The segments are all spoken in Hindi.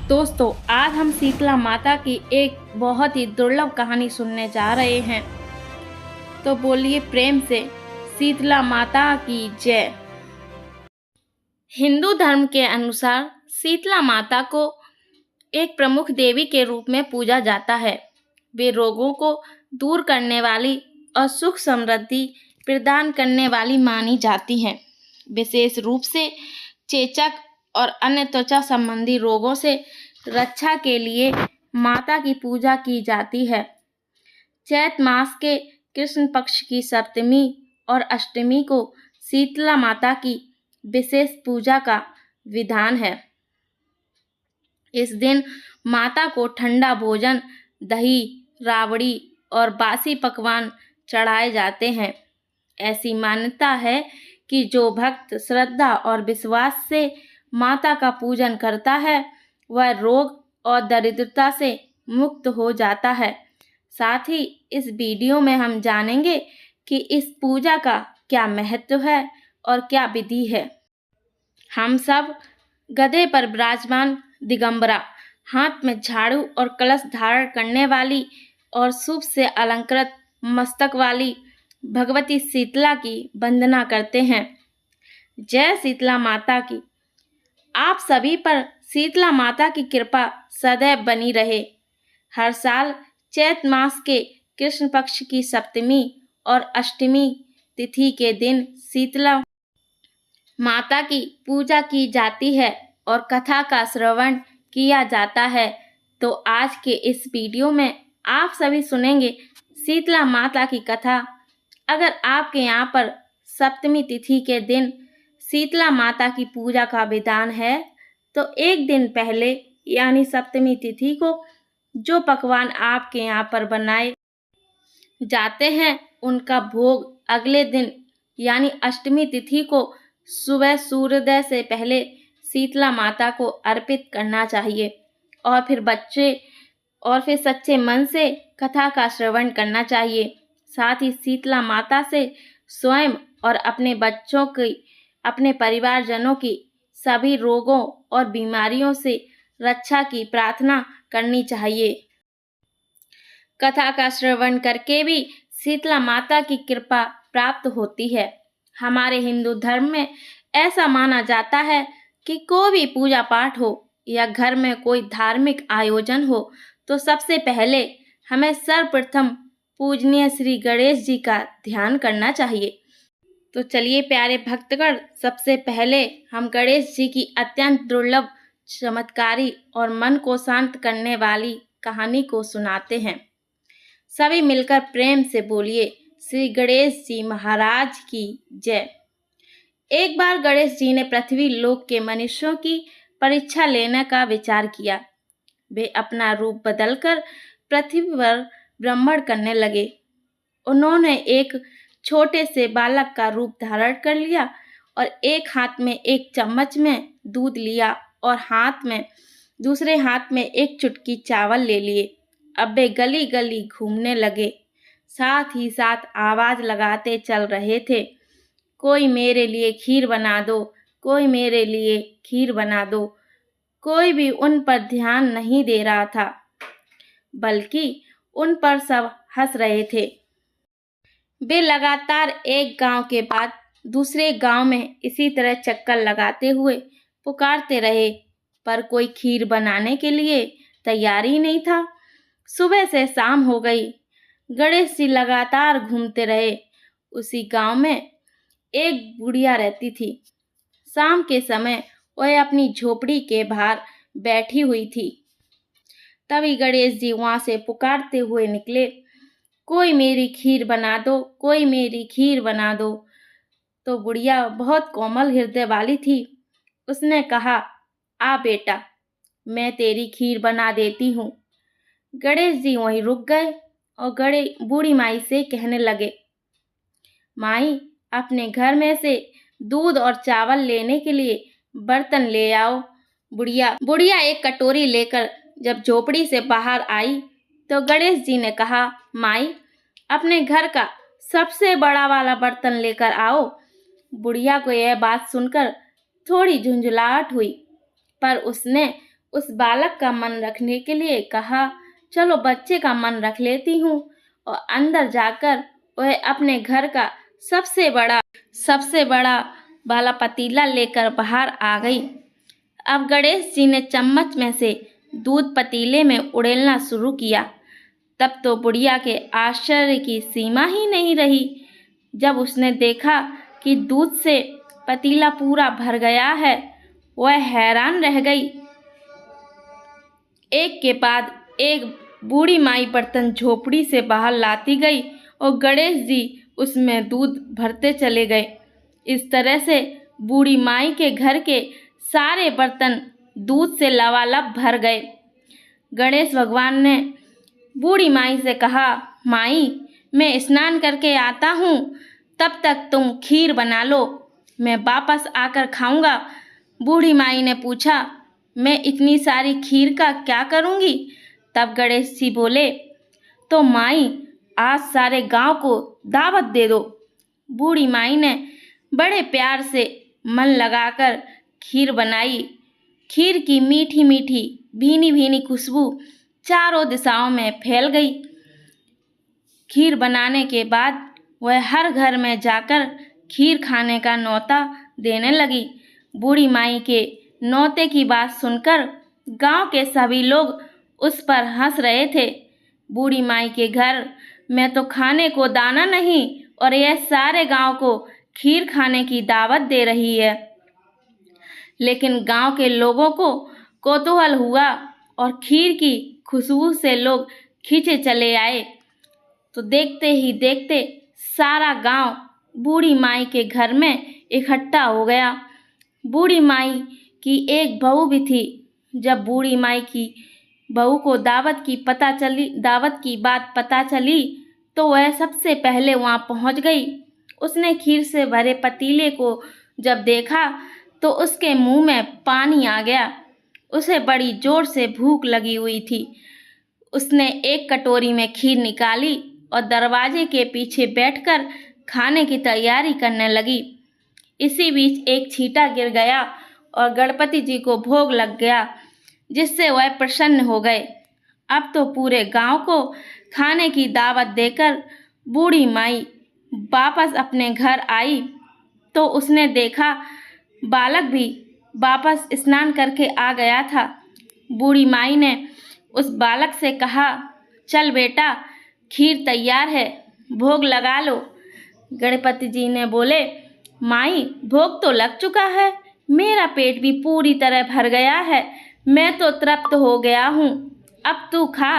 दोस्तों, आज हम शीतला माता की एक बहुत ही दुर्लभ कहानी सुनने जा रहे हैं। तो बोलिए प्रेम से शीतला माता की जय। हिंदू धर्म के अनुसार शीतला माता को एक प्रमुख देवी के रूप में पूजा जाता है। वे रोगों को दूर करने वाली और सुख समृद्धि प्रदान करने वाली मानी जाती हैं। विशेष रूप से चेचक और अन्य त्वचा संबंधी रोगों से रक्षा के लिए माता की पूजा की जाती है। चैत मास के कृष्ण पक्ष की सप्तमी और अष्टमी को शीतला माता की विशेष पूजा का विधान है। इस दिन माता को ठंडा भोजन, दही, राबड़ी और बासी पकवान चढ़ाए जाते हैं। ऐसी मान्यता है कि जो भक्त श्रद्धा और विश्वास से माता का पूजन करता है वह रोग और दरिद्रता से मुक्त हो जाता है। साथ ही इस वीडियो में हम जानेंगे कि इस पूजा का क्या महत्व है और क्या विधि है। हम सब गधे पर विराजमान दिगंबरा, हाथ में झाड़ू और कलश धारण करने वाली और शुभ से अलंकृत मस्तक वाली भगवती शीतला की वंदना करते हैं। जय शीतला माता की। आप सभी पर शीतला माता की कृपा सदैव बनी रहे। हर साल चैत मास के कृष्ण पक्ष की सप्तमी और अष्टमी तिथि के दिन शीतला माता की पूजा की जाती है और कथा का श्रवण किया जाता है। तो आज के इस वीडियो में आप सभी सुनेंगे शीतला माता की कथा। अगर आपके यहाँ पर सप्तमी तिथि के दिन शीतला माता की पूजा का विधान है तो एक दिन पहले यानी सप्तमी तिथि को जो पकवान आपके यहाँ पर बनाए जाते हैं उनका भोग अगले दिन यानी अष्टमी तिथि को सुबह सूर्योदय से पहले शीतला माता को अर्पित करना चाहिए और फिर सच्चे मन से कथा का श्रवण करना चाहिए। साथ ही शीतला माता से स्वयं और अपने बच्चों की, अपने परिवारजनों की सभी रोगों और बीमारियों से रक्षा की प्रार्थना करनी चाहिए। कथा का श्रवण करके भी शीतला माता की कृपा प्राप्त होती है। हमारे हिंदू धर्म में ऐसा माना जाता है कि कोई भी पूजा पाठ हो या घर में कोई धार्मिक आयोजन हो तो सबसे पहले हमें सर्वप्रथम पूजनीय श्री गणेश जी का ध्यान करना चाहिए। तो चलिए प्यारे भक्तगण, सबसे पहले हम गणेश जी की अत्यंत दुर्लभ, चमत्कारी और मन को शांत करने वाली कहानी को सुनाते हैं। सभी मिलकर प्रेम से बोलिए श्री गणेश जी महाराज की जय। एक बार गणेश जी ने पृथ्वी लोक के मनुष्यों की परीक्षा लेने का विचार किया। वे अपना रूप बदलकर पृथ्वी पर भ्रमण करने लगे। उन्होंने एक छोटे से बालक का रूप धारण कर लिया और एक हाथ में एक चम्मच में दूध लिया और दूसरे हाथ में एक चुटकी चावल ले लिए। अब वे गली गली घूमने लगे, साथ ही साथ आवाज लगाते चल रहे थे, कोई मेरे लिए खीर बना दो, कोई मेरे लिए खीर बना दो। कोई भी उन पर ध्यान नहीं दे रहा था, बल्कि उन पर सब हंस रहे थे। वे लगातार एक गांव के बाद दूसरे गांव में इसी तरह चक्कर लगाते हुए पुकारते रहे, पर कोई खीर बनाने के लिए तैयार ही नहीं था। सुबह से शाम हो गई। गणेश जी लगातार घूमते रहे। उसी गांव में एक बुढ़िया रहती थी। शाम के समय वह अपनी झोपड़ी के बाहर बैठी हुई थी। तभी गणेश जी वहां से पुकारते हुए निकले, कोई मेरी खीर बना दो, कोई मेरी खीर बना दो। तो बुढ़िया बहुत कोमल हृदय वाली थी। उसने कहा, आ बेटा, मैं तेरी खीर बना देती हूँ। गणेश जी वहीं रुक गए और बूढ़ी माई से कहने लगे, माई, अपने घर में से दूध और चावल लेने के लिए बर्तन ले आओ। बुढ़िया एक कटोरी लेकर जब झोपड़ी से बाहर आई तो गणेश जी ने कहा, माई, अपने घर का सबसे बड़ा वाला बर्तन लेकर आओ। बुढ़िया को यह बात सुनकर थोड़ी झुंझलाहट हुई, पर उसने उस बालक का मन रखने के लिए कहा, चलो बच्चे का मन रख लेती हूँ, और अंदर जाकर वह अपने घर का सबसे बड़ा वाला पतीला लेकर बाहर आ गई। अब गणेश जी ने चम्मच में से दूध पतीले में उड़ेलना शुरू किया। तब तो बुढ़िया के आश्चर्य की सीमा ही नहीं रही। जब उसने देखा कि दूध से पतीला पूरा भर गया है, वह हैरान रह गई। एक के बाद एक बूढ़ी माई बर्तन झोपड़ी से बाहर लाती गई और गणेश जी उसमें दूध भरते चले गए। इस तरह से बूढ़ी माई के घर के सारे बर्तन दूध से लबालब भर गए। गणेश भगवान ने बूढ़ी माई से कहा, माई, मैं स्नान करके आता हूँ, तब तक तुम खीर बना लो, मैं वापस आकर खाऊंगा। बूढ़ी माई ने पूछा, मैं इतनी सारी खीर का क्या करूँगी? तब गणेश जी बोले, तो माई, आज सारे गांव को दावत दे दो। बूढ़ी माई ने बड़े प्यार से मन लगाकर खीर बनाई। खीर की मीठी मीठी भीनी भीनी खुशबू चारों दिशाओं में फैल गई। खीर बनाने के बाद वह हर घर में जाकर खीर खाने का न्योता देने लगी। बूढ़ी माई के न्योते की बात सुनकर गांव के सभी लोग उस पर हंस रहे थे। बूढ़ी माई के घर में तो खाने को दाना नहीं और यह सारे गांव को खीर खाने की दावत दे रही है। लेकिन गांव के लोगों को कौतूहल हुआ और खीर की खुशबू से लोग खींचे चले आए। तो देखते ही देखते सारा गांव बूढ़ी माई के घर में इकट्ठा हो गया। बूढ़ी माई की एक बहू भी थी। जब बूढ़ी माई की बहू को दावत की बात पता चली तो वह सबसे पहले वहां पहुंच गई। उसने खीर से भरे पतीले को जब देखा तो उसके मुंह में पानी आ गया। उसे बड़ी जोर से भूख लगी हुई थी। उसने एक कटोरी में खीर निकाली और दरवाजे के पीछे बैठकर खाने की तैयारी करने लगी। इसी बीच एक छींटा गिर गया और गणपति जी को भोग लग गया, जिससे वह प्रसन्न हो गए। अब तो पूरे गांव को खाने की दावत देकर बूढ़ी माई वापस अपने घर आई तो उसने देखा बालक भी वापस स्नान करके आ गया था। बूढ़ी माई ने उस बालक से कहा, चल बेटा, खीर तैयार है, भोग लगा लो। गणपति जी ने बोले, माई, भोग तो लग चुका है, मेरा पेट भी पूरी तरह भर गया है, मैं तो तृप्त हो गया हूँ। अब तू खा,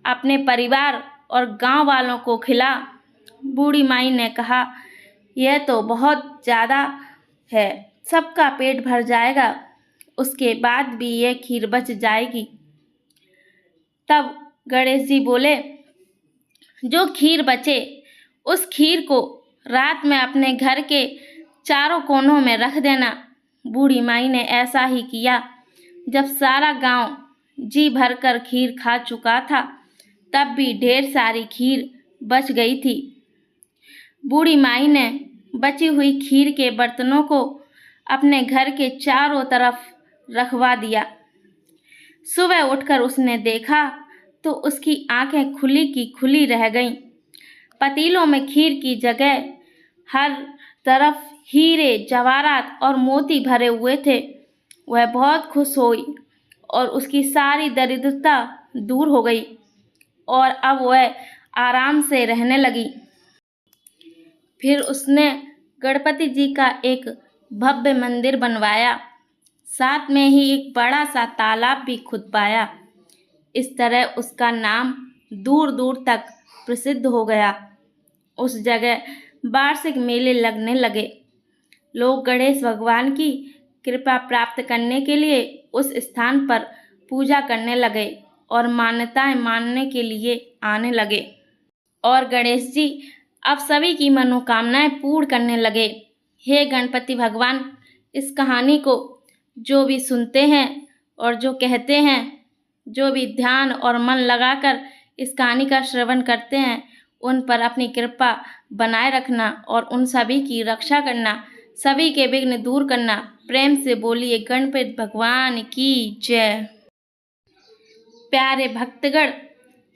अपने परिवार और गांव वालों को खिला। बूढ़ी माई ने कहा, यह तो बहुत ज़्यादा है, सबका पेट भर जाएगा, उसके बाद भी यह खीर बच जाएगी। तब गणेश जी बोले, जो खीर बचे उस खीर को रात में अपने घर के चारों कोनों में रख देना। बूढ़ी माई ने ऐसा ही किया। जब सारा गांव जी भरकर खीर खा चुका था तब भी ढेर सारी खीर बच गई थी। बूढ़ी माई ने बची हुई खीर के बर्तनों को अपने घर के चारों तरफ रखवा दिया। सुबह उठकर उसने देखा तो उसकी आंखें खुली की खुली रह गईं। पतीलों में खीर की जगह हर तरफ हीरे, जवाहरात और मोती भरे हुए थे। वह बहुत खुश हुई और उसकी सारी दरिद्रता दूर हो गई और अब वह आराम से रहने लगी। फिर उसने गणपति जी का एक भव्य मंदिर बनवाया, साथ में ही एक बड़ा सा तालाब भी खुदवाया। इस तरह उसका नाम दूर दूर तक प्रसिद्ध हो गया। उस जगह वार्षिक मेले लगने लगे। लोग गणेश भगवान की कृपा प्राप्त करने के लिए उस स्थान पर पूजा करने लगे और मान्यताएं मानने के लिए आने लगे। और गणेश जी अब सभी की मनोकामनाएं पूर्ण करने लगे। हे गणपति भगवान, इस कहानी को जो भी सुनते हैं और जो कहते हैं, जो भी ध्यान और मन लगाकर इस कहानी का श्रवण करते हैं, उन पर अपनी कृपा बनाए रखना और उन सभी की रक्षा करना, सभी के विघ्न दूर करना। प्रेम से बोलिए गणपति भगवान की जय। प्यारे भक्तगण,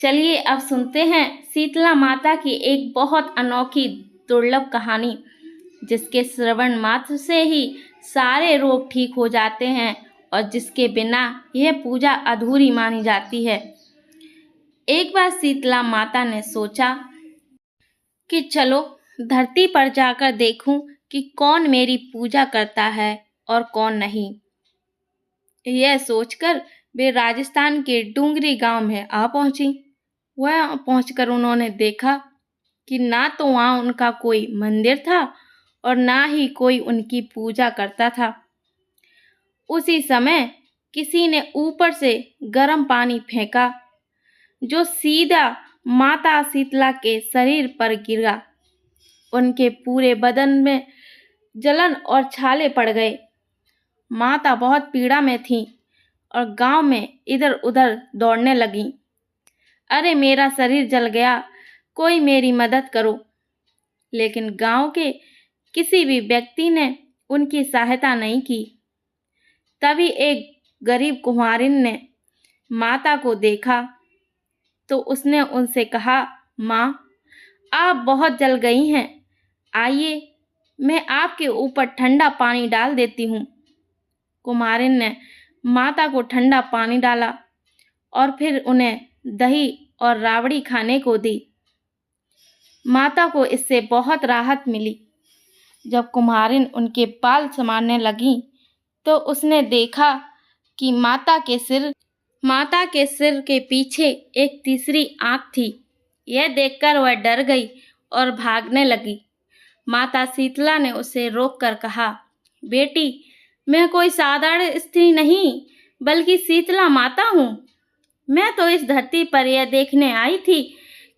चलिए अब सुनते हैं शीतला माता की एक बहुत अनोखी दुर्लभ कहानी, जिसके श्रवण मात्र से ही सारे रोग ठीक हो जाते हैं और जिसके बिना यह पूजा अधूरी मानी जाती है। एक बार शीतला माता ने सोचा कि चलो धरती पर जाकर देखूं कि कौन मेरी पूजा करता है और कौन नहीं। यह सोचकर वे राजस्थान के डूंगरी गांव में आ पहुंची। वह पहुंचकर उन्होंने देखा कि ना तो वहां उनका कोई मंदिर था और ना ही कोई उनकी पूजा करता था। उसी समय किसी ने ऊपर से गर्म पानी फेंका, जो सीधा माता शीतला के शरीर पर गिरा। उनके पूरे बदन में जलन और छाले पड़ गए। माता बहुत पीड़ा में थीं और गांव में इधर उधर दौड़ने लगीं। अरे मेरा शरीर जल गया, कोई मेरी मदद करो। लेकिन गांव के किसी भी व्यक्ति ने उनकी सहायता नहीं की। तभी एक गरीब कुम्हारिन ने माता को देखा तो उसने उनसे कहा, माँ, आप बहुत जल गई हैं, आइए मैं आपके ऊपर ठंडा पानी डाल देती हूँ। कुम्हारिन ने माता को ठंडा पानी डाला और फिर उन्हें दही और राबड़ी खाने को दी। माता को इससे बहुत राहत मिली। जब कुम्हारिन उनके बाल संवारने लगी तो उसने देखा कि माता के सिर के पीछे एक तीसरी आंख थी। यह देखकर वह डर गई और भागने लगी। माता शीतला ने उसे रोककर कहा, बेटी, मैं कोई साधारण स्त्री नहीं बल्कि शीतला माता हूँ। मैं तो इस धरती पर यह देखने आई थी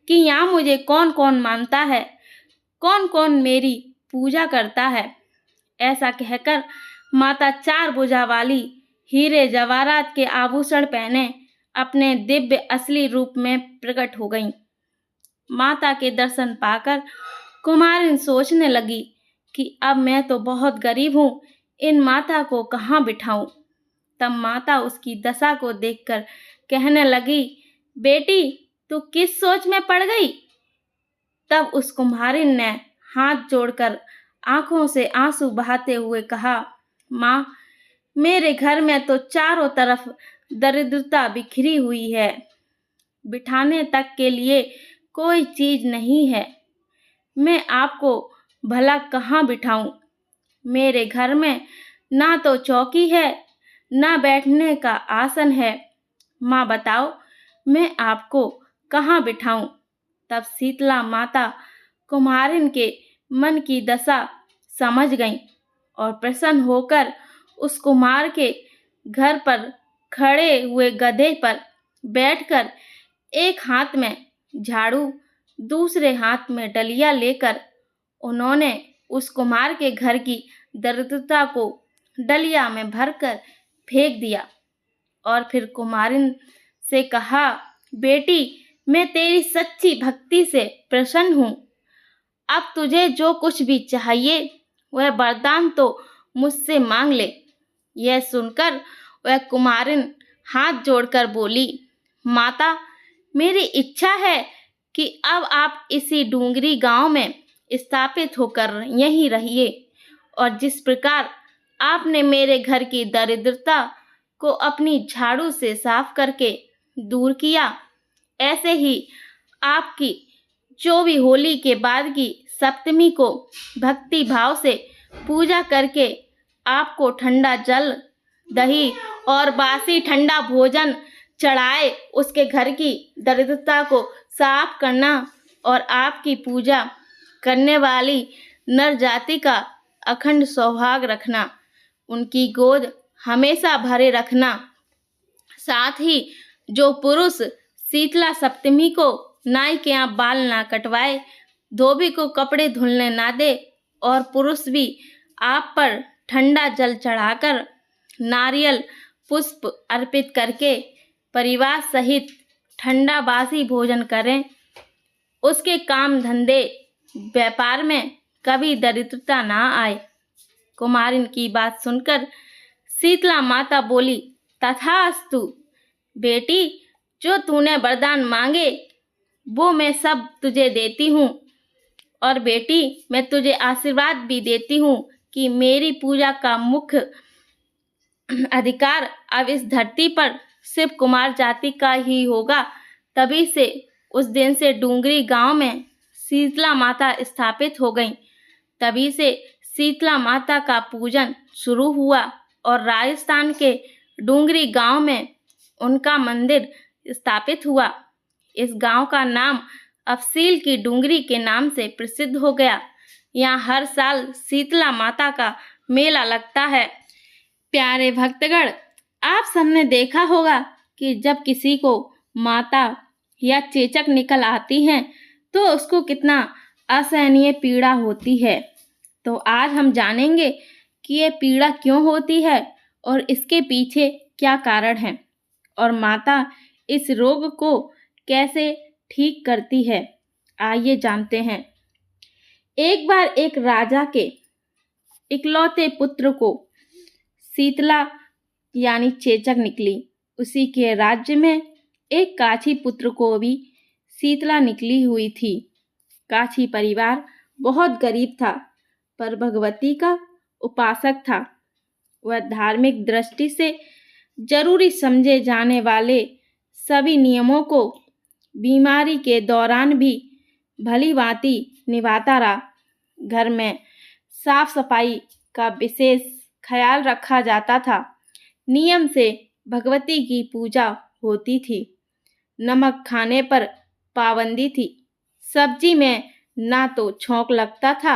कि यहाँ मुझे कौन कौन मानता है, कौन कौन मेरी पूजा करता है। ऐसा कहकर माता 4 भुजा वाली हीरे जवाहरात के आभूषण पहने अपने दिव्य असली रूप में प्रकट हो गईं। माता के दर्शन पाकर कुमारिन सोचने लगी कि अब मैं तो बहुत गरीब हूँ, इन माता को कहाँ बिठाऊं। तब माता उसकी दशा को देखकर कहने लगी, बेटी, तू किस सोच में पड़ गई। तब उस कुम्हारिन ने हाथ जोड़कर आंखों से आंसू बहाते हुए कहा, माँ, मेरे घर में तो चारों तरफ दरिद्रता बिखरी हुई है, बिठाने तक के लिए कोई चीज नहीं है। मैं आपको भला कहाँ बिठाऊं। मेरे घर में ना तो चौकी है, ना बैठने का आसन है। माँ बताओ, मैं आपको कहाँ बिठाऊं। तब शीतला माता कुम्हारिन के मन की दशा समझ गईं और प्रसन्न होकर उस कुम्हार के घर पर खड़े हुए गधे पर बैठकर एक हाथ में झाड़ू, दूसरे हाथ में डलिया लेकर उन्होंने उस कुम्हार के घर की दरिद्रता को डलिया में भरकर फेंक दिया और फिर कुम्हारिन से कहा, बेटी, मैं तेरी सच्ची भक्ति से प्रसन्न हूँ। अब तुझे जो कुछ भी चाहिए वह वरदान तो मुझसे मांग ले। यह सुनकर वह कुम्हारिन हाथ जोड़कर बोली, माता, मेरी इच्छा है कि अब आप इसी डूंगरी गांव में स्थापित होकर यहीं रहिए और जिस प्रकार आपने मेरे घर की दरिद्रता को अपनी झाड़ू से साफ करके दूर किया, ऐसे ही आपकी जो भी होली के बाद की सप्तमी को भक्ति भाव से पूजा करके आपको ठंडा जल, दही और बासी ठंडा भोजन चढ़ाए, उसके घर की दरिद्रता को साफ करना और आपकी पूजा करने वाली नर जाति का अखंड सौभाग्य रखना, उनकी गोद हमेशा भरे रखना। साथ ही जो पुरुष शीतला सप्तमी को नाई के यहाँ बाल ना कटवाए, धोबी को कपड़े धुलने ना दे और पुरुष भी आप पर ठंडा जल चढ़ाकर नारियल पुष्प अर्पित करके परिवार सहित ठंडा बासी भोजन करें, उसके काम धंधे व्यापार में कभी दरिद्रता ना आए। कुमारिन की बात सुनकर शीतला माता बोली, तथास्तु बेटी, जो तूने वरदान मांगे वो मैं सब तुझे देती हूँ। और बेटी, मैं तुझे आशीर्वाद भी देती हूँ कि मेरी पूजा का मुख्य अधिकार अब इस धरती पर शिव कुमार जाति का ही होगा। तभी से उस दिन से डूंगरी गांव में शीतला माता स्थापित हो गई। तभी से शीतला माता का पूजन शुरू हुआ और राजस्थान के डूंगरी गांव में उनका मंदिर स्थापित हुआ। इस गांव का नाम अब सील की डूंगरी के नाम से प्रसिद्ध हो गया। यहाँ हर साल शीतला माता का मेला लगता है। प्यारे भक्तगण, आप सबने देखा होगा कि जब किसी को माता या चेचक निकल आती हैं तो उसको कितना असहनीय पीड़ा होती है। तो आज हम जानेंगे कि ये पीड़ा क्यों होती है और इसके पीछे क्या कारण है और माता इस रोग को कैसे ठीक करती है। आइए जानते हैं। एक बार एक राजा के इकलौते पुत्र को शीतला यानी चेचक निकली। उसी के राज्य में एक काछी पुत्र को भी शीतला निकली हुई थी। काछी परिवार बहुत गरीब था पर भगवती का उपासक था। वह धार्मिक दृष्टि से जरूरी समझे जाने वाले सभी नियमों को बीमारी के दौरान भी भली भांति निभाता रहा। घर में साफ सफाई का विशेष ख्याल रखा जाता था। नियम से भगवती की पूजा होती थी। नमक खाने पर पाबंदी थी। सब्जी में ना तो छौंक लगता था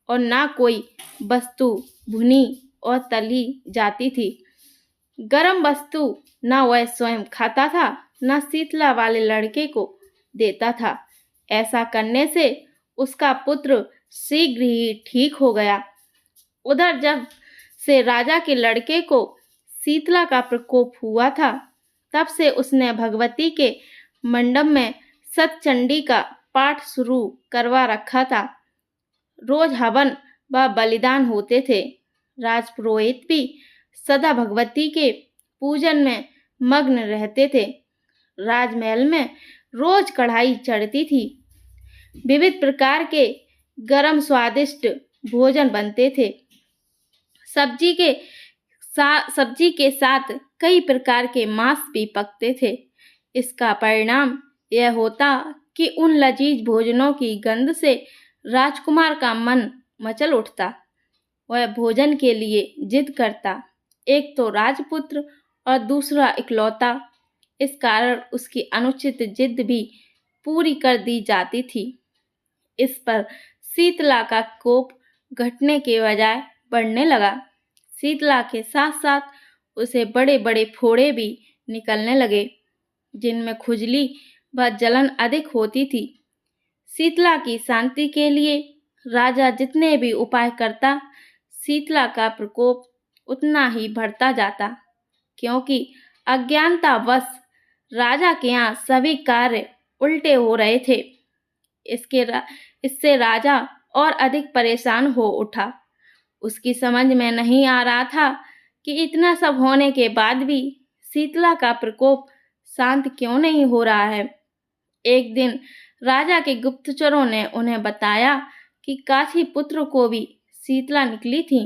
और ना कोई वस्तु भुनी और तली जाती थी। गरम वस्तु ना वह स्वयं खाता था ना शीतला वाले लड़के को देता था। ऐसा करने से उसका पुत्र शीघ्र ही ठीक हो गया। उधर जब से राजा के लड़के को शीतला का प्रकोप हुआ था तब से उसने भगवती के मंडप में सतचंडी का पाठ शुरू करवा रखा था। रोज हवन व बलिदान होते थे। राजपुरोहित भी सदा भगवती के पूजन में मग्न रहते थे। राजमहल में रोज कढ़ाई चढ़ती थी। विविध प्रकार के गरम स्वादिष्ट भोजन बनते थे। सब्जी के साथ कई प्रकार के मांस भी पकते थे। इसका परिणाम यह होता कि उन लजीज भोजनों की गंध से राजकुमार का मन मचल उठता। वह भोजन के लिए जिद करता। एक तो राजपुत्र और दूसरा इकलौता। इस कारण उसकी अनुचित जिद भी पूरी कर दी जाती थी। इस पर शीतला का कोप घटने के बजाय बढ़ने लगा। शीतला के साथ साथ उसे बड़े बड़े फोड़े भी निकलने लगे जिनमें खुजली व जलन अधिक होती थी। शीतला की शांति के लिए राजा जितने भी उपाय करता, शीतला का प्रकोप उतना ही बढ़ता जाता, क्योंकि अज्ञानतावश राजा के यहाँ सभी कार्य उल्टे हो रहे थे। इससे राजा और अधिक परेशान हो उठा। उसकी समझ में नहीं आ रहा था कि इतना सब होने के बाद भी शीतला का प्रकोप शांत क्यों नहीं हो रहा है। एक दिन राजा के गुप्तचरों ने उन्हें बताया कि काशी पुत्र को भी शीतला निकली थी,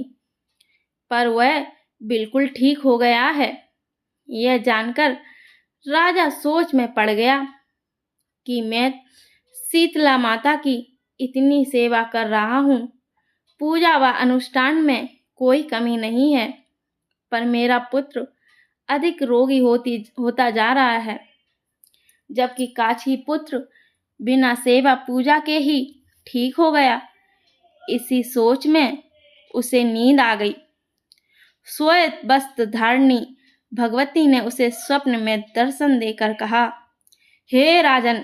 पर वह बिल्कुल ठीक हो गया है। यह जानकर राजा सोच में पड़ गया कि मैं शीतला माता की इतनी सेवा कर रहा हूँ, पूजा व अनुष्ठान में कोई कमी नहीं है, पर मेरा पुत्र अधिक रोगी होता जा रहा है, जबकि काशी पुत्र बिना सेवा पूजा के ही ठीक हो गया। इसी सोच में उसे नींद आ गई। श्वेत वस्त्र धारणी भगवती ने उसे स्वप्न में दर्शन देकर कहा, हे राजन,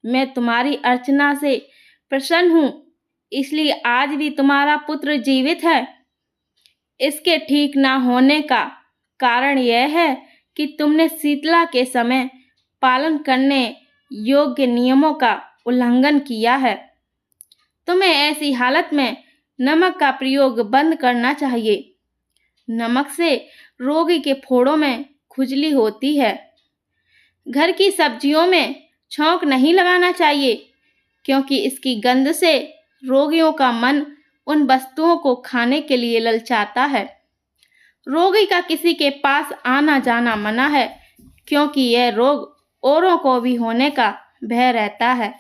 मैं तुम्हारी अर्चना से प्रसन्न हूँ, इसलिए आज भी तुम्हारा पुत्र जीवित है। इसके ठीक ना होने का कारण यह है कि तुमने शीतला के समय पालन करने योग्य नियमों का उल्लंघन किया है। तुम्हें ऐसी हालत में नमक का प्रयोग बंद करना चाहिए। नमक से रोगी के फोड़ों में खुजली होती है। घर की सब्जियों में छौंक नहीं लगाना चाहिए, क्योंकि इसकी गंध से रोगियों का मन उन वस्तुओं को खाने के लिए ललचाता है। रोगी का किसी के पास आना जाना मना है, क्योंकि यह रोग औरों को भी होने का भय रहता है।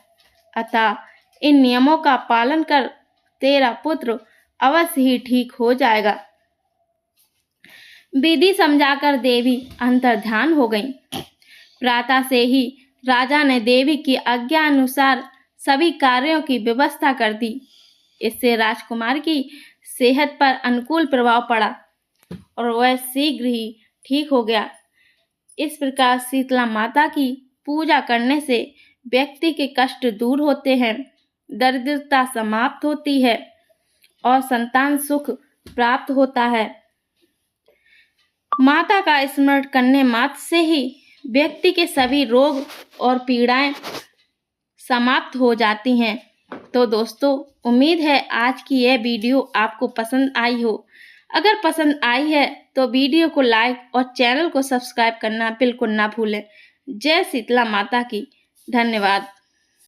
अतः इन नियमों का पालन कर तेरा पुत्र अवश्य ही ठीक हो जाएगा। विधि समझाकर देवी अंतर्ध्यान हो गईं। प्रातः से ही राजा ने देवी की आज्ञा अनुसार सभी कार्यों की व्यवस्था कर दी। इससे राजकुमार की सेहत पर अनुकूल प्रभाव पड़ा और वह शीघ्र ही ठीक हो गया। इस प्रकार शीतला माता की पूजा करने से व्यक्ति के कष्ट दूर होते हैं, दरिद्रता समाप्त होती है और संतान सुख प्राप्त होता है। माता का स्मरण करने मात्र से ही व्यक्ति के सभी रोग और पीड़ाएं समाप्त हो जाती हैं। तो दोस्तों, उम्मीद है आज की यह वीडियो आपको पसंद आई हो। अगर पसंद आई है तो वीडियो को लाइक और चैनल को सब्सक्राइब करना बिल्कुल ना भूलें। जय शीतला माता की। धन्यवाद।